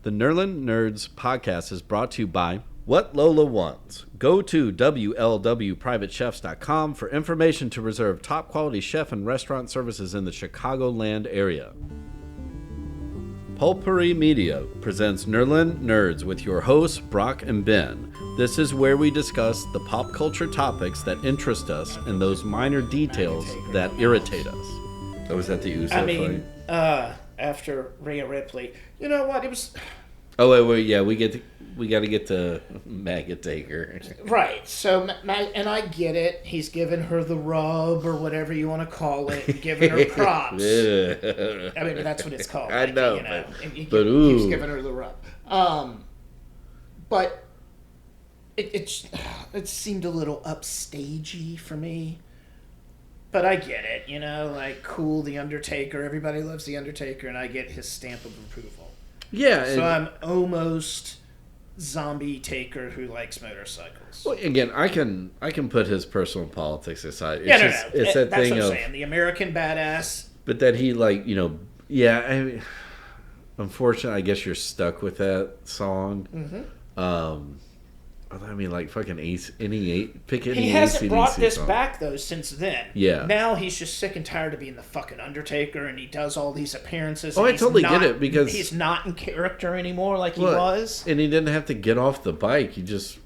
The Nerlin Nerds podcast is brought to you by What Lola Wants. Go to WLWPrivateChefs.com for information to reserve top quality chef and restaurant services in the Chicagoland area. Pulpery Media presents Nerlin Nerds with your hosts, Brock and Ben. This is where we discuss the pop culture topics that interest us and those minor details that irritate us. Oh, was that the Uso fight? After Rhea Ripley. You know what? It was... Oh, wait, yeah, we got to get to Maggot Taker. Right, so, and I get it. He's giving her the rub, or whatever you want to call it, and giving her props. I mean, that's what it's called. I know, He's ooh. giving her the rub. But it seemed a little upstagey for me. But I get it, like, cool, The Undertaker. Everybody loves The Undertaker, and I get his stamp of approval. Yeah. So I'm almost Zombie Taker who likes motorcycles. Well, again, I can put his personal politics aside. It's No. It's that That's thing what I'm of saying. The American badass. But that he, I mean, unfortunately, I guess you're stuck with that song. Mm-hmm. I mean, like, fucking pick any He hasn't AC/DC brought this song. back, though, since then. Yeah. Now he's just sick and tired of being the fucking Undertaker, and he does all these appearances. Oh, and I totally get it, because... he's not in character anymore like he was. And he didn't have to get off the bike. He just,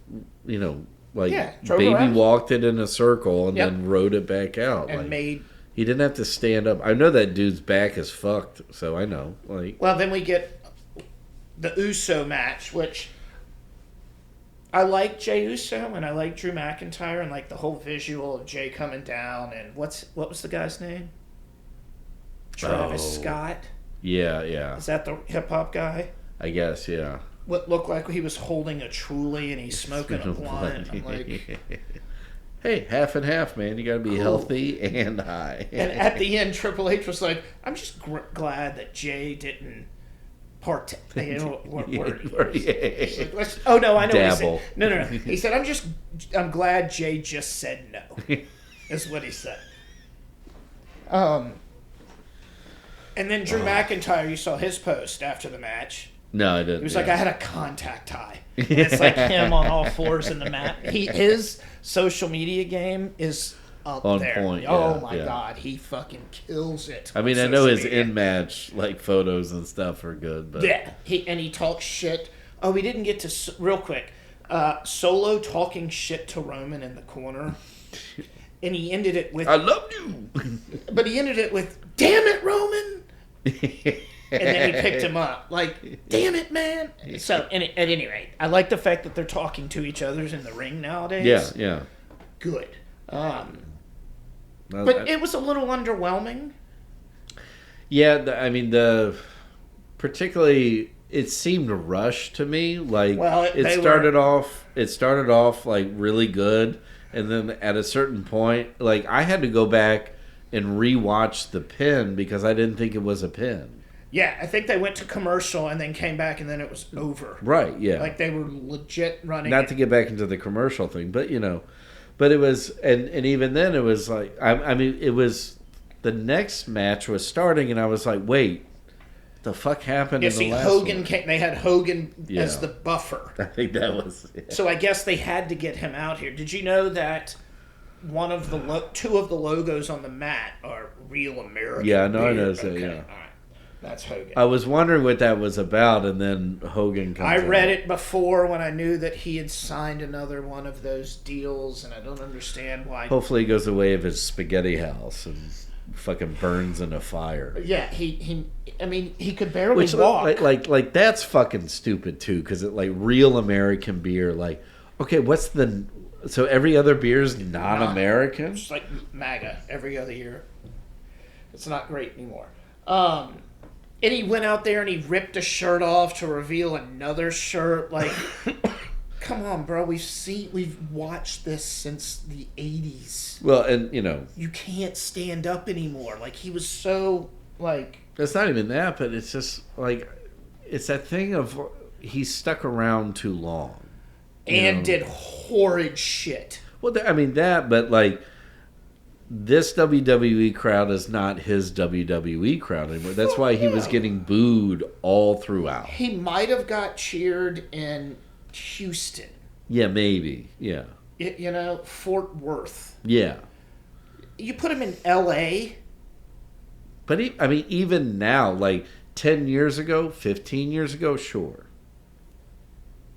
drove baby around. walked it in a circle and then rode it back out. And He didn't have to stand up. I know that dude's back is fucked, so I know. Well, then we get the Uso match, which... I like Jey Uso and I like Drew McIntyre and like the whole visual of Jey coming down and what was the guy's name? Travis Scott. Yeah. Is that the hip hop guy? I guess, yeah. What looked like he was holding a Truly and he's smoking a blunt. I'm like, hey, half and half, man. You got to be healthy and high. And at the end, Triple H was like, "I'm just glad that Jey didn't." What word he used. Like, oh no, I know. Dabble. No. He said, "I'm glad Jey just said no." Is what he said. And then Drew McIntyre, you saw his post after the match. No, I didn't. He was like, "I had a contact high." And it's like him on all fours in the mat. His social media game is up on there. point. Oh my god, he fucking kills it. I mean, I know his in-match photos and stuff are good, but yeah, he talks shit. Oh, we didn't get to real quick. Solo talking shit to Roman in the corner, and he ended it with "I love you," but he ended it with "Damn it, Roman." And then he picked him up, like, "Damn it, man!" So, at any rate, I like the fact that they're talking to each other in the ring nowadays. Yeah. Good. But it was a little underwhelming. Yeah, I mean, particularly it seemed rushed to me. It started off like really good, and then at a certain point, I had to go back and rewatch the pin because I didn't think it was a pin. Yeah, I think they went to commercial and then came back and then it was over. Right, yeah. Like they were legit running. Not to get back into the commercial thing, but but it was, and even then it was like, I mean, it was, the next match was starting and I was like, wait, what the fuck happened in the last Hogan one? they had Hogan as the buffer. I think that was... Yeah. So I guess they had to get him out here. Did you know that two of the logos on the mat are Real American? Yeah, no, I beer? noticed that, yeah. All right. That's Hogan. I was wondering what that was about, and then Hogan comes I read it before when I knew that he had signed another one of those deals, and I don't understand why. Hopefully he goes the way of his spaghetti house and fucking burns in a fire. Yeah, he could barely walk. Like that's fucking stupid too, because it Real American beer, okay, so every other beer is not American? It's like MAGA every other year. It's not great anymore. And he went out there and he ripped a shirt off to reveal another shirt. Like, come on, bro. We've watched this since the 80s. Well, and, you can't stand up anymore. Like, he was so, It's not even that, but it's just, it's that thing of he's stuck around too long. And did horrid shit. Well, I mean, that, but, this WWE crowd is not his WWE crowd anymore. That's why he was getting booed all throughout. He might have got cheered in Houston. Yeah, maybe. Yeah. Fort Worth. Yeah. You put him in L.A. But even now, like 10 years ago, 15 years ago, sure.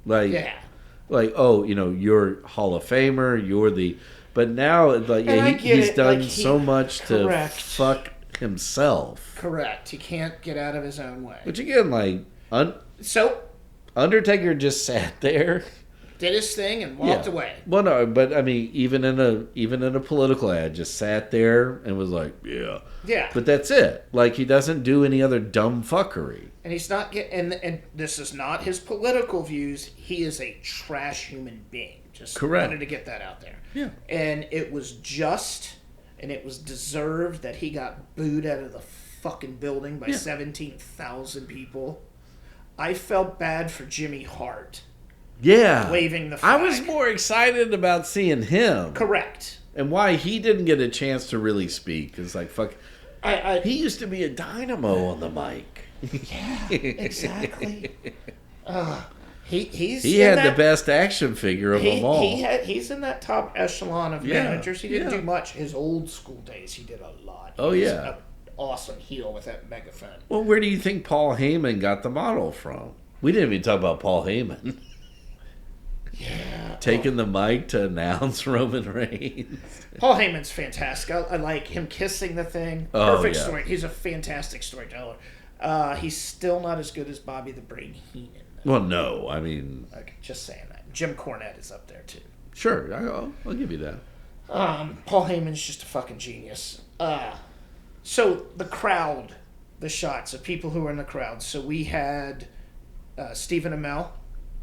Like, yeah. Like, oh, you're Hall of Famer, you're the... But now, like, he's done so much to fuck himself. Correct. He can't get out of his own way. Which again, like, Undertaker just sat there, did his thing, and walked away. Well, no, but even in a political ad, just sat there and was like, yeah. But that's it. Like, he doesn't do any other dumb fuckery. And he's not getting. And this is not his political views. He is a trash human being. Just wanted to get that out there. Yeah. And it was just, and it was deserved that he got booed out of the fucking building by 17,000 people. I felt bad for Jimmy Hart. Yeah. Waving the flag. I was more excited about seeing him. Correct. And why he didn't get a chance to really speak. It's like, fuck. He used to be a dynamo on the mic. Yeah, exactly. He had the best action figure of them all. He's in that top echelon of managers. He didn't do much. His old school days, he did a lot. He was an awesome heel with that megaphone. Well, where do you think Paul Heyman got the model from? We didn't even talk about Paul Heyman. Yeah. Taking the mic to announce Roman Reigns. Paul Heyman's fantastic. I like him kissing the thing. Perfect story. He's a fantastic storyteller. He's still not as good as Bobby the Brain Heenan. Well, no. Okay, just saying that. Jim Cornette is up there, too. Sure. I'll give you that. Paul Heyman's just a fucking genius. So, the crowd, the shots of people who were in the crowd. So, we had Stephen Amell.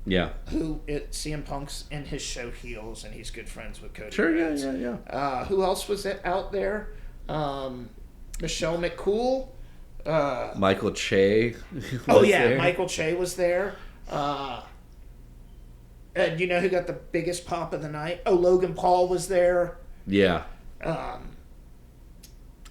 Yeah. Who CM Punk's in his show Heels, and he's good friends with Cody. Sure, yeah. Who else was out there? Michelle McCool. Michael Che. Michael Che was there. And you know who got the biggest pop of the night? Oh, Logan Paul was there. Yeah.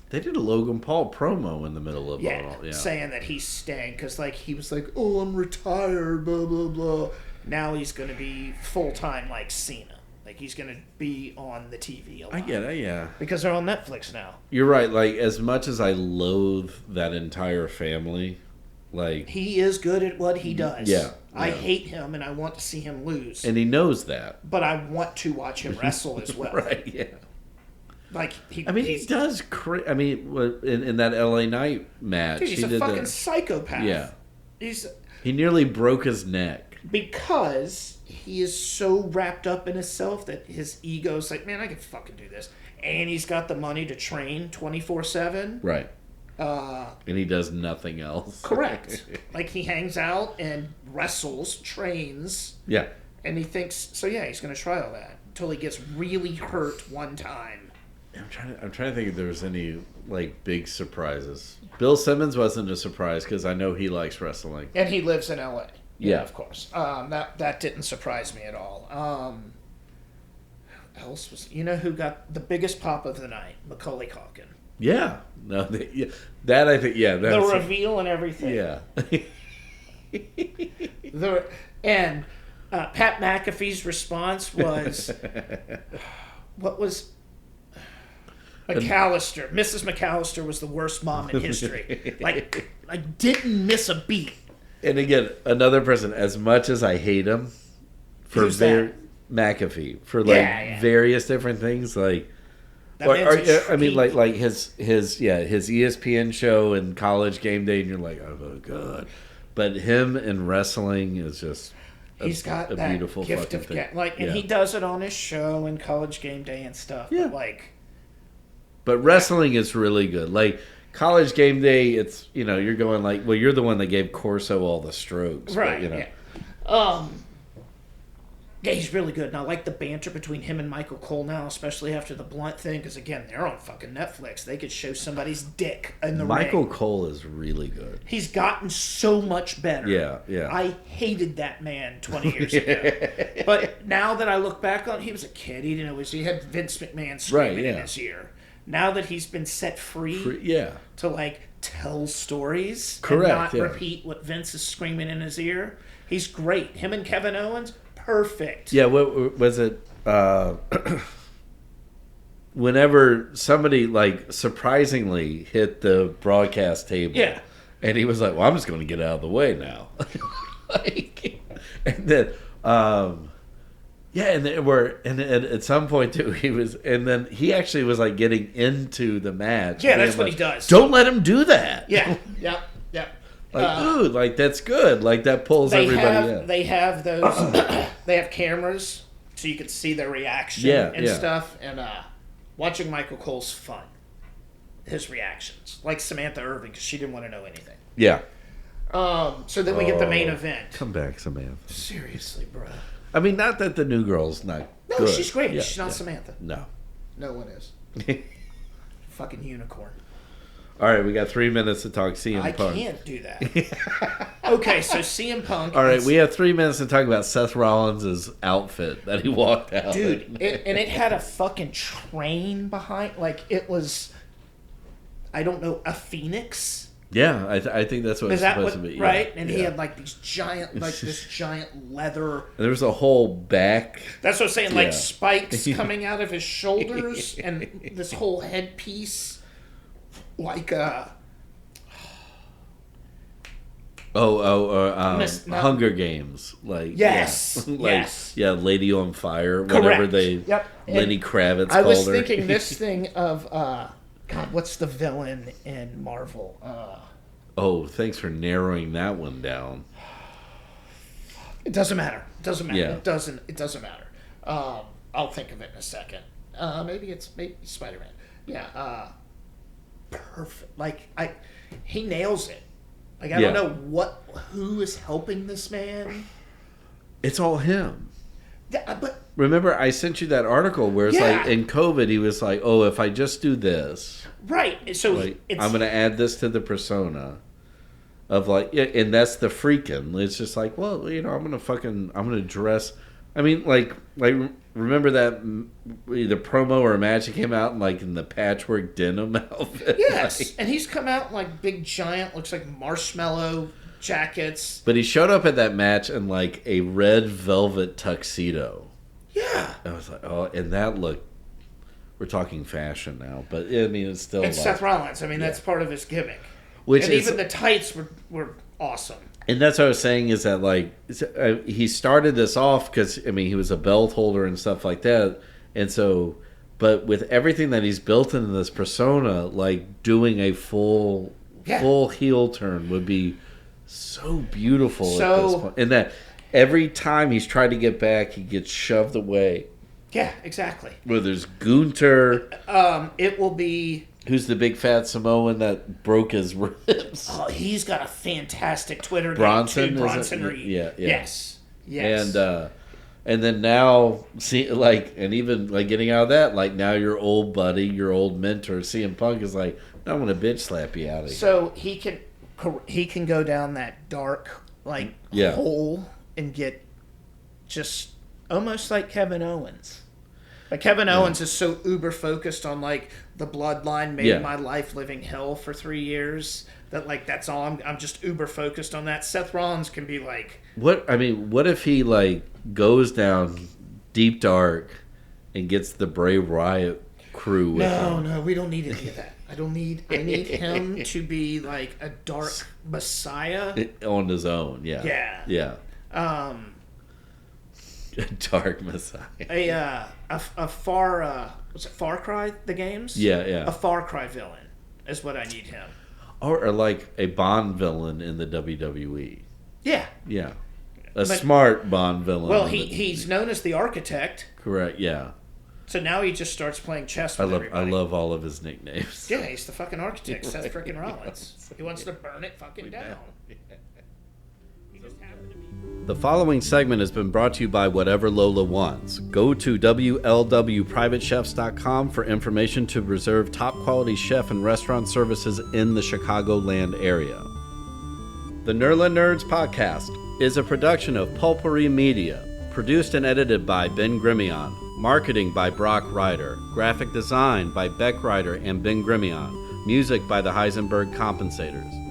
They did a Logan Paul promo in the middle of it all. Yeah, saying that he's staying because he was like, oh, I'm retired, blah, blah, blah. Now he's going to be full-time like Cena. Like, he's going to be on the TV a lot. I get it, yeah. Because they're on Netflix now. You're right. Like, as much as I loathe that entire family, like... He is good at what he does. Yeah. I hate him, and I want to see him lose. And he knows that. But I want to watch him wrestle as well. Right, yeah. Like, he does... in that LA Knight match... Dude, he's a fucking psychopath. Yeah. He nearly broke his neck. Because he is so wrapped up in himself that his ego's like, man, I can fucking do this. And he's got the money to train 24/7. Right. And he does nothing else. Correct. Like, he hangs out and wrestles, trains. Yeah. And he thinks, he's going to try all that until he gets really hurt one time. I'm trying to think if there was any, big surprises. Bill Simmons wasn't a surprise because I know he likes wrestling. And he lives in L.A. Yeah, of course. That didn't surprise me at all. Who else was? You know who got the biggest pop of the night? Macaulay Culkin. Yeah, no, that I think. Yeah, the reveal and everything. Yeah. Pat McAfee's response was, what was? McAllister. Mrs. McAllister was the worst mom in history. I didn't miss a beat. And again, another person, as much as I hate him for McAfee, for various different things, like his ESPN show and College Game Day, and you're like, oh god. But him in wrestling is just he's got that beautiful gift of thing. And he does it on his show and College Game Day and stuff. Yeah. But wrestling is really good. Like College Game Day, it's, you're going you're the one that gave Corso all the strokes. Right, yeah, he's really good. And I like the banter between him and Michael Cole now, especially after the Blunt thing, because, again, they're on fucking Netflix. They could show somebody's dick in the ring. Michael Cole is really good. He's gotten so much better. Yeah. I hated that man 20 years ago. But now that I look back on it, he was a kid. He didn't know he had Vince McMahon screaming in his ear. now that he's been set free, to like tell stories and not repeat what Vince is screaming in his ear, he's great. Him and Kevin Owens, perfect. Yeah, what was it? Whenever somebody like surprisingly hit the broadcast table, and he was like, "Well, I'm just going to get out of the way now," and then. And at some point too, and then he actually was like getting into the match. Yeah, that's what he does. Don't let him do that. Yeah. Like, ooh, like that's good. Like that pulls everybody in. They have those. They have cameras, so you can see their reaction and stuff. And watching Michael Cole's fun. His reactions, like Samantha Irvin, because she didn't want to know anything. Yeah. So then we get the main event. Come back, Samantha. Seriously, bro. I mean, not that the new girl's not good. No, she's great. Yeah, she's not Samantha. No. No one is. Fucking unicorn. All right, we got 3 minutes to talk CM Punk. I can't do that. Okay, so CM Punk. All right, we have 3 minutes to talk about Seth Rollins' outfit that he walked out. Dude, it had a fucking train behind. Like, it was, I don't know, a phoenix? Yeah, I think that's what it's supposed to be. Right? And he had like these giant, this giant leather. And there was a whole back. That's what I'm saying, like spikes coming out of his shoulders and this whole headpiece, like Hunger Games, like Lady on Fire, correct. Whatever they Lenny Kravitz. I was thinking this thing of God, what's the villain in Marvel? Thanks for narrowing that one down. It doesn't matter. Yeah. It doesn't matter. I'll think of it in a second. Maybe Spider-Man. Yeah. Perfect. Like he nails it. Like I don't know who is helping this man. It's all him. Yeah, but remember, I sent you that article where it's like in COVID, he was like, "Oh, if I just do this, right? So like, I'm going to add this to the persona of like, and that's the freaking. It's just like, well, I'm going to dress. I mean, like remember that the promo or match he came out in like in the patchwork denim outfit. Yes, like, and he's come out in like big giant, looks like marshmallow jackets. But he showed up at that match in like a red velvet tuxedo. Yeah. I was like, oh, and that looked, we're talking fashion now, but I mean, it's still. It's Seth Rollins. I mean, that's part of his gimmick. Even the tights were awesome. And that's what I was saying is that, like, he started this off because, I mean, he was a belt holder and stuff like that. And so, but with everything that he's built into this persona, like, doing a full heel turn would be so beautiful at this point. And that every time he's tried to get back, he gets shoved away. Yeah, exactly. Where there's Gunther. It will be... Who's the big fat Samoan that broke his ribs? Oh, he's got a fantastic Twitter Bronson, name too. Bronson Reed. Yeah. Yes. And then now, see, like, and even like getting out of that, like now your old buddy, your old mentor, CM Punk is like, I'm gonna bitch slap you out of here. So he can go down that dark hole and get just almost like Kevin Owens. Like Kevin Owens is so uber focused on like the bloodline made my life living hell for 3 years that like that's all I'm just uber focused on that. Seth Rollins can be like, what if he like goes down deep dark and gets the Bray Wyatt crew with him? No, we don't need any of that. I need him to be like a dark messiah on his own. Yeah. A dark messiah. A Far was it Far Cry the games? Yeah. A Far Cry villain is what I need him. Or like a Bond villain in the WWE. Yeah. Smart Bond villain. Well, he's known as the Architect. Correct. Yeah. So now he just starts playing chess with everybody. I love all of his nicknames. Yeah, he's the fucking Architect, Seth freaking Rollins. He wants to burn it fucking down. He just happened to be. The following segment has been brought to you by Whatever Lola Wants. Go to WLWPrivateChefs.com for information to reserve top quality chef and restaurant services in the Chicagoland area. The Nerla Nerds podcast is a production of Pulpery Media, produced and edited by Ben Grimion. Marketing by Brock Ryder. Graphic design by Beck Ryder and Ben Grimion. Music by the Heisenberg Compensators.